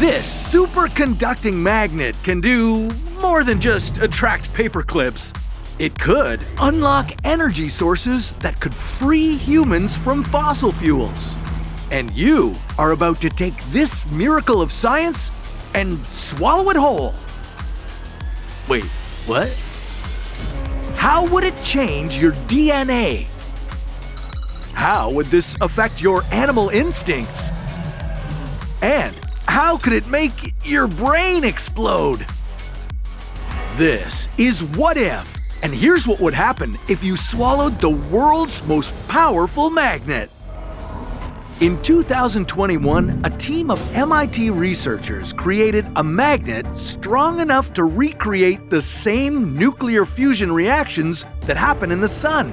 This superconducting magnet can do more than just attract paper clips. It could unlock energy sources that could free humans from fossil fuels. And you are about to take this miracle of science and swallow it whole. Wait, what? How would it change your DNA? How would this affect your animal instincts? And how could it make your brain explode? This is What If, and here's what would happen if you swallowed the world's most powerful magnet. In 2021, a team of MIT researchers created a magnet strong enough to recreate the same nuclear fusion reactions that happen in the sun.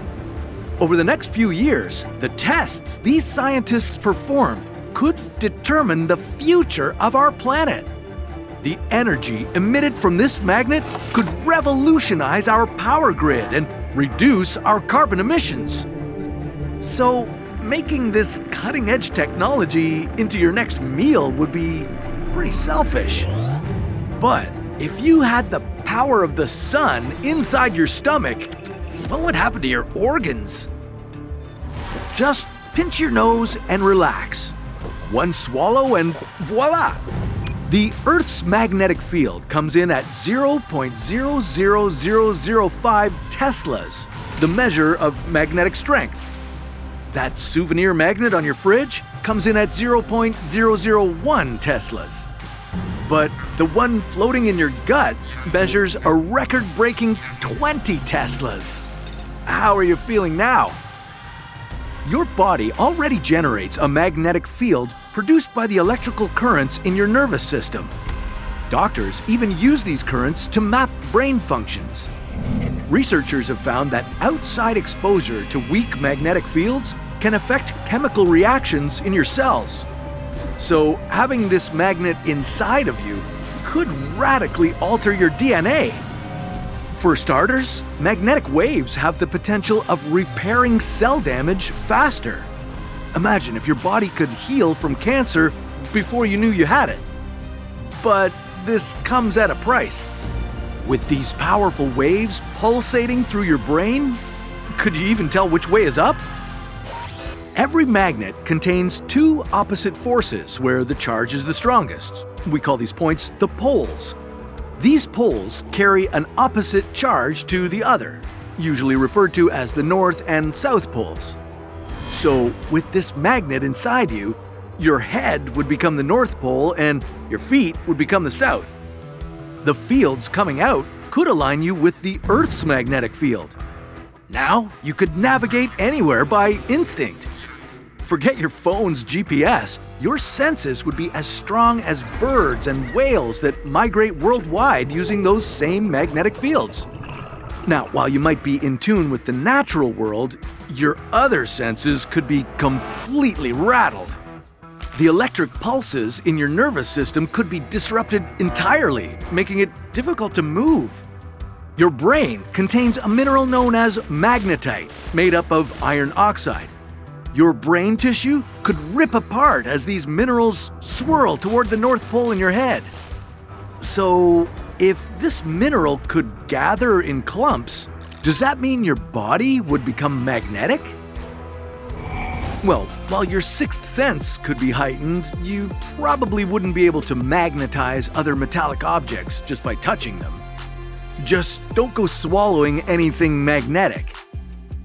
Over the next few years, the tests these scientists performed could determine the future of our planet. The energy emitted from this magnet could revolutionize our power grid and reduce our carbon emissions. So, making this cutting-edge technology into your next meal would be pretty selfish. But if you had the power of the sun inside your stomach, what would happen to your organs? Just pinch your nose and relax. One swallow and voila! The Earth's magnetic field comes in at 0.00005 teslas, the measure of magnetic strength. That souvenir magnet on your fridge comes in at 0.001 teslas. But the one floating in your gut measures a record-breaking 20 teslas. How are you feeling now? Your body already generates a magnetic field produced by the electrical currents in your nervous system. Doctors even use these currents to map brain functions. Researchers have found that outside exposure to weak magnetic fields can affect chemical reactions in your cells. So having this magnet inside of you could radically alter your DNA. For starters, magnetic waves have the potential of repairing cell damage faster. Imagine if your body could heal from cancer before you knew you had it. But this comes at a price. With these powerful waves pulsating through your brain, could you even tell which way is up? Every magnet contains two opposite forces where the charge is the strongest. We call these points the poles. These poles carry an opposite charge to the other, usually referred to as the north and south poles. So, with this magnet inside you, your head would become the north pole and your feet would become the south. The fields coming out could align you with the Earth's magnetic field. Now, you could navigate anywhere by instinct. Forget your phone's GPS, your senses would be as strong as birds and whales that migrate worldwide using those same magnetic fields. Now, while you might be in tune with the natural world, your other senses could be completely rattled. The electric pulses in your nervous system could be disrupted entirely, making it difficult to move. Your brain contains a mineral known as magnetite, made up of iron oxide. Your brain tissue could rip apart as these minerals swirl toward the North Pole in your head. So, if this mineral could gather in clumps, does that mean your body would become magnetic? Well, while your sixth sense could be heightened, you probably wouldn't be able to magnetize other metallic objects just by touching them. Just don't go swallowing anything magnetic.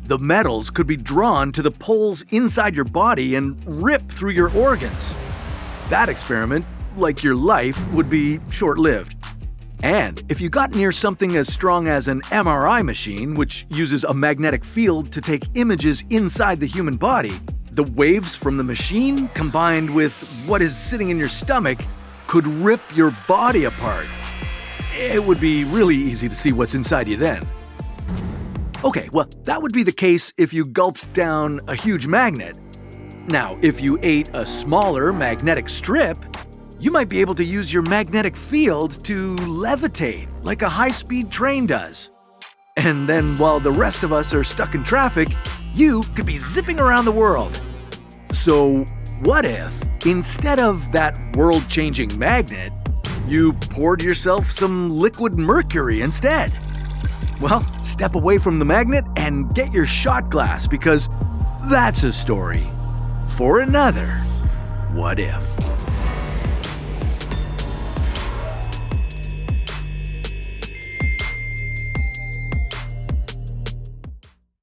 The metals could be drawn to the poles inside your body and rip through your organs. That experiment, like your life, would be short-lived. And if you got near something as strong as an MRI machine, which uses a magnetic field to take images inside the human body, the waves from the machine combined with what is sitting in your stomach could rip your body apart. It would be really easy to see what's inside you then. Okay, well, that would be the case if you gulped down a huge magnet. Now, if you ate a smaller magnetic strip, you might be able to use your magnetic field to levitate like a high-speed train does. And then while the rest of us are stuck in traffic, you could be zipping around the world. So, What if, instead of that world-changing magnet, you poured yourself some liquid mercury instead? Well, step away from the magnet and get your shot glass, because that's a story for another What If.